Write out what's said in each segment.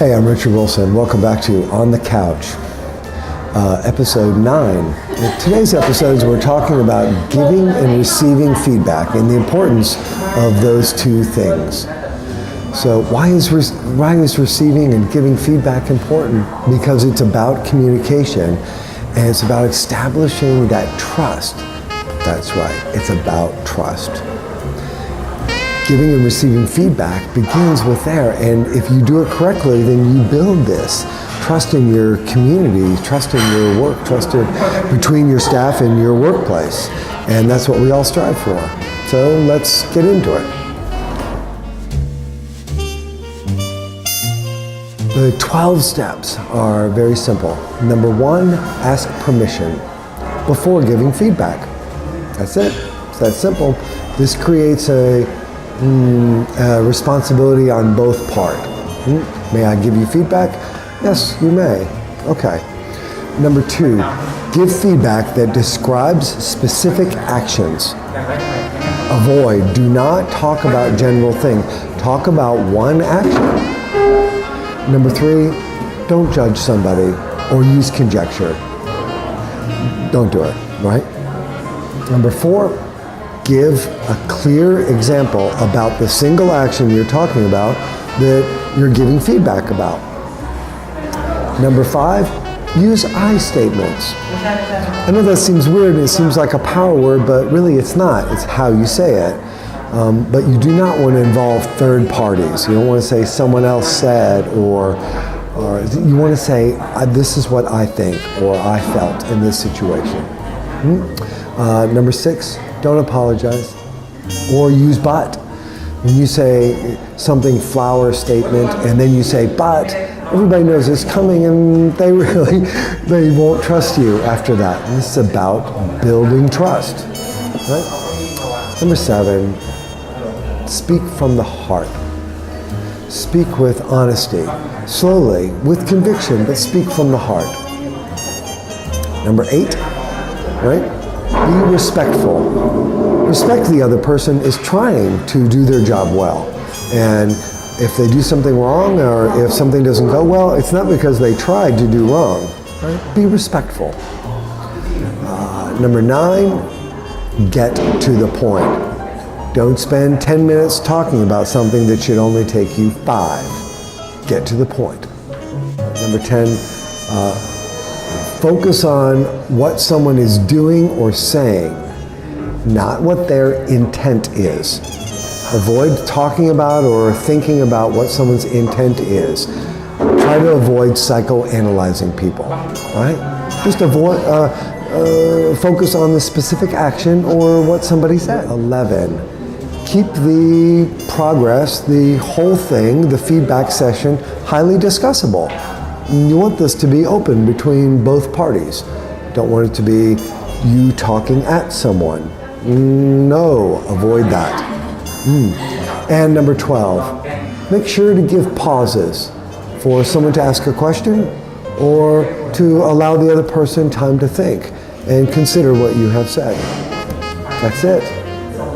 Hey, I'm Richard Wilson. Welcome back to On the Couch, episode 9. In today's episodes, we're talking about giving and receiving feedback and the importance of those two things. So why is receiving and giving feedback important? Because it's about communication and it's about establishing that trust. That's right, it's about trust. Giving and receiving feedback begins with there, and if you do it correctly, then you build this trust in your community, trust in your work, trust between your staff and your workplace, and that's what we all strive for. So let's get into it. The 12 steps are very simple. Number 1, ask permission before giving feedback. That's it. It's that simple. This creates a responsibility on both parts. May I give you feedback? Yes, you may. Okay. Number 2, give feedback that describes specific actions. Avoid. Do not talk about general things. Talk about one action. Number 3, don't judge somebody or use conjecture. Don't do it, right? Number 4, give a clear example about the single action you're talking about that you're giving feedback about. Number 5, use I statements. I know that seems weird and it seems like a power word, but really it's not. It's how you say it. But you do not want to involve third parties. You don't want to say someone else said, or you want to say, this is what I think or I felt in this situation. Number 6, don't apologize or use but. When you say something flower statement and then you say but, everybody knows it's coming and they won't trust you after that. And this is about building trust, right? Number 7, speak from the heart. Speak with honesty, slowly, with conviction, but speak from the heart. Number 8, right? Be respectful. Respect the other person is trying to do their job well. And if they do something wrong or if something doesn't go well, it's not because they tried to do wrong. Right? Be respectful. Number 9, get to the point. Don't spend 10 minutes talking about something that should only take you 5. Get to the point. Number 10, focus on what someone is doing or saying, not what their intent is. Avoid talking about or thinking about what someone's intent is. Try to avoid psychoanalyzing people, right? Just avoid, focus on the specific action or what somebody said. 11, keep the progress, the whole thing, the feedback session, highly discussable. You want this to be open between both parties. Don't want it to be you talking at someone. No, avoid that. And number 12, make sure to give pauses for someone to ask a question or to allow the other person time to think and consider what you have said. That's it.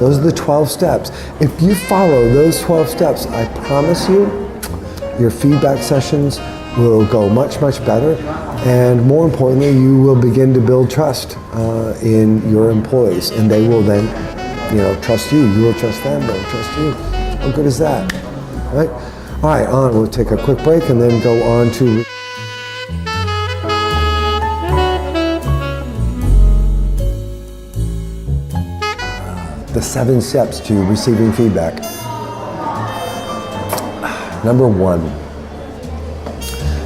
Those are the 12 steps. If you follow those 12 steps, I promise you, your feedback sessions will go much, much better. And more importantly, you will begin to build trust in your employees. And they will then, trust you. You will trust them, they'll trust you. How good is that? Right? All right, we'll take a quick break and then go on to the 7 steps to receiving feedback. Number 1.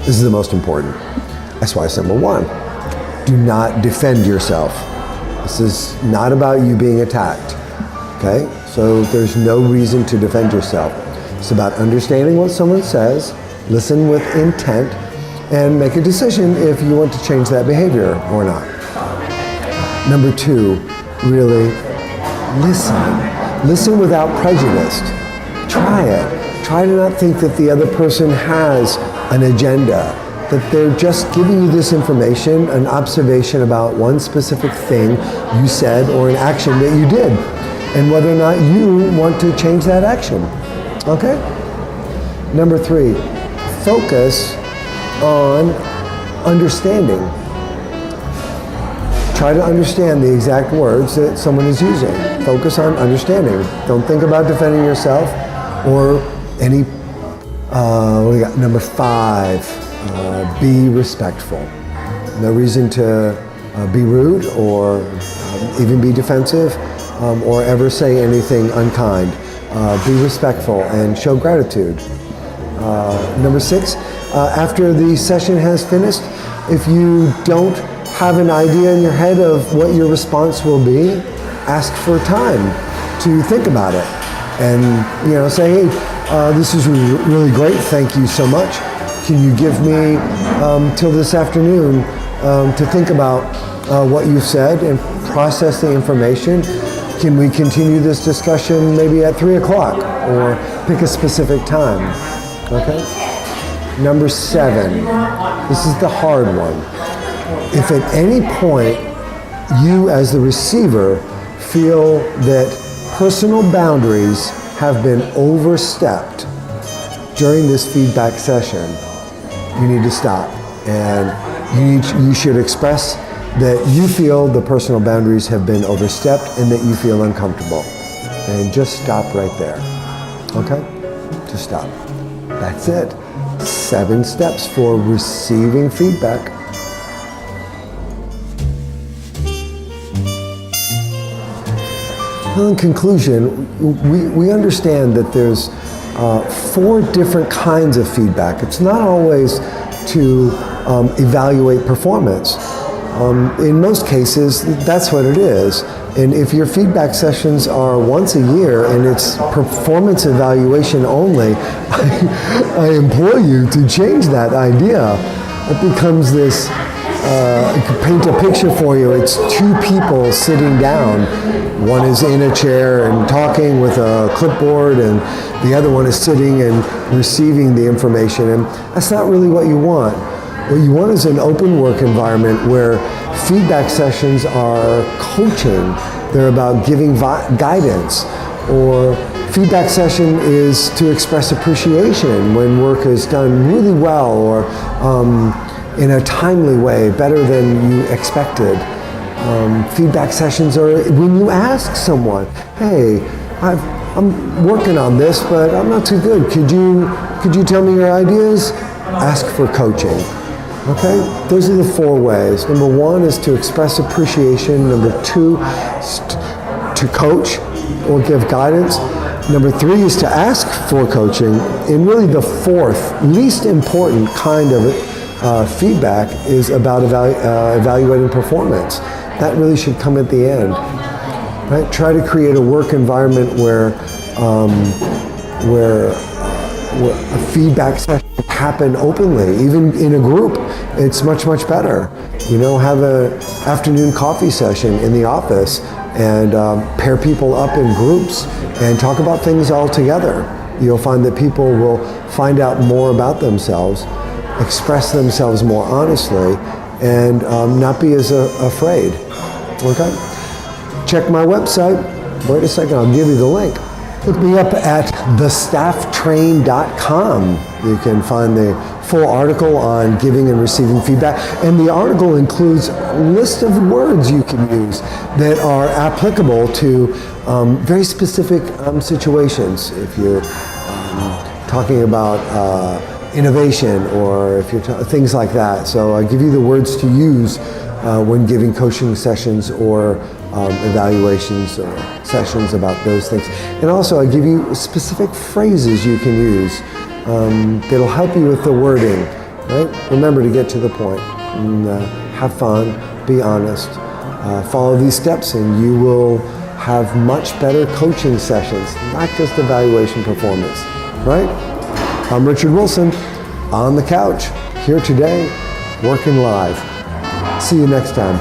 This is the most important. That's why it's number 1. Do not defend yourself. This is not about you being attacked. Okay? So there's no reason to defend yourself. It's about understanding what someone says, listen with intent, and make a decision if you want to change that behavior or not. Number 2, really listen. Listen without prejudice. Try it. Try to not think that the other person has an agenda, that they're just giving you this information, an observation about one specific thing you said or an action that you did, and whether or not you want to change that action. Okay? Number 3, focus on understanding. Try to understand the exact words that someone is using. Focus on understanding. Don't think about defending yourself or any, what do we got? Number 5, be respectful. No reason to be rude or even be defensive or ever say anything unkind. Be respectful and show gratitude. Number 6, after the session has finished, if you don't have an idea in your head of what your response will be, ask for time to think about it. And say, hey, this is really great, thank you so much. Can you give me till this afternoon to think about what you've said and process the information? Can we continue this discussion maybe at 3 o'clock or pick a specific time? Okay? Number 7, this is the hard one. If at any point you as the receiver feel that personal boundaries have been overstepped during this feedback session, you need to stop. And you should express that you feel the personal boundaries have been overstepped and that you feel uncomfortable. And just stop right there. Okay? Just stop. That's it. 7 steps for receiving feedback. Well, in conclusion, we understand that there's 4 different kinds of feedback. It's not always to evaluate performance. In most cases, that's what it is. And if your feedback sessions are once a year and it's performance evaluation only, I implore you to change that idea. It becomes this, I could paint a picture for you. It's 2 people sitting down. One is in a chair and talking with a clipboard, and the other one is sitting and receiving the information. And that's not really what you want. What you want is an open work environment where feedback sessions are coaching. They're about giving guidance. Or feedback session is to express appreciation when work is done really well or in a timely way, better than you expected. Feedback sessions are when you ask someone, hey, I'm working on this, but I'm not too good. Could you tell me your ideas? Ask for coaching. Okay, those are the 4 ways. Number 1 is to express appreciation. Number 2 is to coach or give guidance. Number 3 is to ask for coaching. And really the 4th, least important kind of feedback is about evaluating performance. That really should come at the end. Right? Try to create a work environment where a feedback session happen openly, even in a group. It's much, much better. Have an afternoon coffee session in the office and pair people up in groups and talk about things all together. You'll find that people will find out more about themselves, express themselves more honestly, and not be as afraid. Okay? Check my website. Wait a second, I'll give you the link. Look me up at thestafftrain.com. You can find the full article on giving and receiving feedback. And the article includes a list of words you can use that are applicable to very specific situations. If you're talking about innovation or if you're things like that. So I give you the words to use when giving coaching sessions or evaluations or sessions about those things. And also I give you specific phrases you can use that'll help you with the wording, right? Remember to get to the point. And, have fun, be honest, follow these steps and you will have much better coaching sessions, not just evaluation performance, right? I'm Richard Wilson, on the couch, here today, working live. See you next time.